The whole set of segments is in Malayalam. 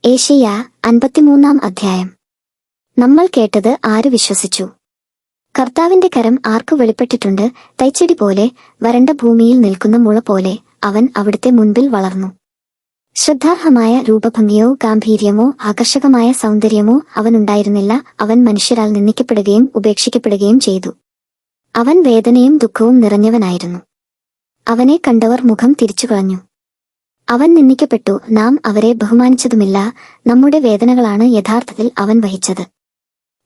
ഏശയ്യാ 53 അധ്യായം. നമ്മൾ കേട്ടത് ആര് വിശ്വസിച്ചു? കർത്താവിന്റെ കരം ആർക്കു വെളിപ്പെട്ടിട്ടുണ്ട്? തൈച്ചെടി പോലെ, വരണ്ട ഭൂമിയിൽ നിൽക്കുന്ന മുള പോലെ അവൻ അവിടുത്തെ മുൻപിൽ വളർന്നു. ശ്രദ്ധാർഹമായ രൂപഭംഗിയോ ഗാംഭീര്യമോ ആകർഷകമായ സൗന്ദര്യമോ അവനുണ്ടായിരുന്നില്ല. അവൻ മനുഷ്യരാൽ നിന്ദിക്കപ്പെടുകയും ഉപേക്ഷിക്കപ്പെടുകയും ചെയ്തു. അവൻ വേദനയും ദുഃഖവും നിറഞ്ഞവനായിരുന്നു. അവനെ കണ്ടവർ മുഖം തിരിച്ചുകളഞ്ഞു. അവൻ നിന്ദിക്കപ്പെട്ടു, നാം അവരെ ബഹുമാനിച്ചതുമില്ല. നമ്മുടെ വേദനകളാണ് യഥാർത്ഥത്തിൽ അവൻ വഹിച്ചത്,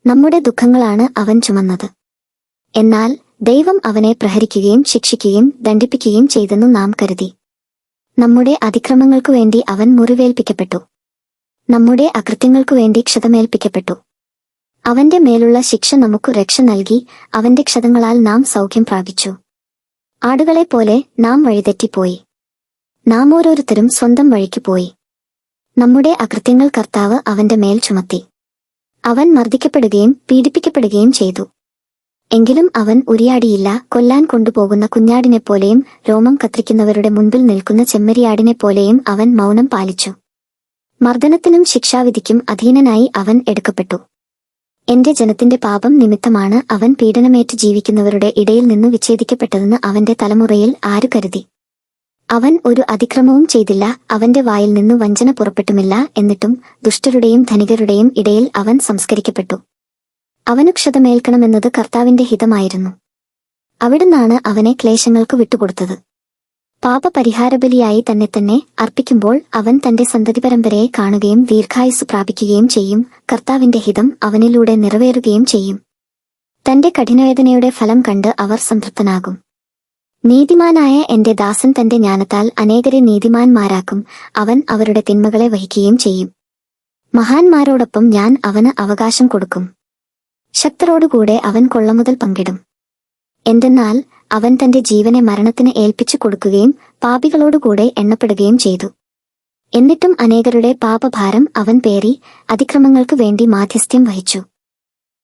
നമ്മുടെ ദുഃഖങ്ങളാണ് അവൻ ചുമന്നത്. എന്നാൽ ദൈവം അവനെ പ്രഹരിക്കുകയും ശിക്ഷിക്കുകയും ദണ്ഡിപ്പിക്കുകയും ചെയ്തെന്നു നാം കരുതി. നമ്മുടെ അതിക്രമങ്ങൾക്കു വേണ്ടി അവൻ മുറിവേൽപ്പിക്കപ്പെട്ടു, നമ്മുടെ അകൃത്യങ്ങൾക്കു വേണ്ടി ക്ഷതമേൽപ്പിക്കപ്പെട്ടു. അവന്റെ മേലുള്ള ശിക്ഷ നമുക്ക് രക്ഷ നൽകി. അവന്റെ ക്ഷതങ്ങളാൽ നാം സൗഖ്യം പ്രാപിച്ചു. ആടുകളെപ്പോലെ നാം വഴിതെറ്റിപ്പോയി, നാം ഓരോരുത്തരും സ്വന്തം വഴിക്ക് പോയി. നമ്മുടെ അകൃത്യങ്ങൾ കർത്താവ് അവന്റെ മേൽ ചുമത്തി. അവൻ മർദ്ദിക്കപ്പെടുകയും പീഡിപ്പിക്കപ്പെടുകയും ചെയ്തു. എങ്കിലും അവൻ ഉരിയാടിയില്ല. കൊല്ലാൻ കൊണ്ടുപോകുന്ന കുഞ്ഞാടിനെപ്പോലെയും രോമം കത്രിക്കുന്നവരുടെ മുൻപിൽ നിൽക്കുന്ന ചെമ്മരിയാടിനെപ്പോലെയും അവൻ മൗനം പാലിച്ചു. മർദ്ദനത്തിനും ശിക്ഷാവിധിക്കും അധീനനായി അവൻ എടുക്കപ്പെട്ടു. എന്റെ ജനത്തിന്റെ പാപം നിമിത്തമാണ് അവൻ പീഡനമേറ്റ് ജീവിക്കുന്നവരുടെ ഇടയിൽ നിന്ന് വിച്ഛേദിക്കപ്പെട്ടതെന്ന് അവന്റെ തലമുറയിൽ ആരു കരുതി? അവൻ ഒരു അതിക്രമവും ചെയ്തില്ല, അവന്റെ വായിൽ നിന്നു വഞ്ചന പുറപ്പെട്ടുമില്ല. എന്നിട്ടും ദുഷ്ടരുടെയും ധനികരുടെയും ഇടയിൽ അവൻ സംസ്കരിക്കപ്പെട്ടു. അവനു ക്ഷതമേൽക്കണമെന്നത് കർത്താവിന്റെ ഹിതമായിരുന്നു. അവിടുന്നാണ് അവനെ ക്ലേശങ്ങൾക്ക് വിട്ടുകൊടുത്തത്. പാപപരിഹാരബലിയായി തന്നെ അർപ്പിക്കുമ്പോൾ അവൻ തന്റെ സന്തതിപരമ്പരയെ കാണുകയും ദീർഘായുസ് പ്രാപിക്കുകയും ചെയ്യും. കർത്താവിന്റെ ഹിതം അവനിലൂടെ നിറവേറുകയും ചെയ്യും. തന്റെ കഠിനവേദനയുടെ ഫലം കണ്ട് അവർ സംതൃപ്തനാകും. നീതിമാനായ എന്റെ ദാസൻ തന്റെ ജ്ഞാനത്താൽ അനേകരെ നീതിമാന്മാരാക്കും. അവൻ അവരുടെ തിന്മകളെ വഹിക്കുകയും ചെയ്യും. മഹാന്മാരോടൊപ്പം ഞാൻ അവന് അവകാശം കൊടുക്കും. ശക്തരോടുകൂടെ അവൻ കൊള്ളമുതൽ പങ്കിടും. എന്തെന്നാൽ അവൻ തന്റെ ജീവനെ മരണത്തിന് ഏൽപ്പിച്ചു കൊടുക്കുകയും പാപികളോടുകൂടെ എണ്ണപ്പെടുകയും ചെയ്തു. എന്നിട്ടും അനേകരുടെ പാപഭാരം അവൻ പേറി അതിക്രമങ്ങൾക്കു വേണ്ടി മാധ്യസ്ഥ്യം വഹിച്ചു.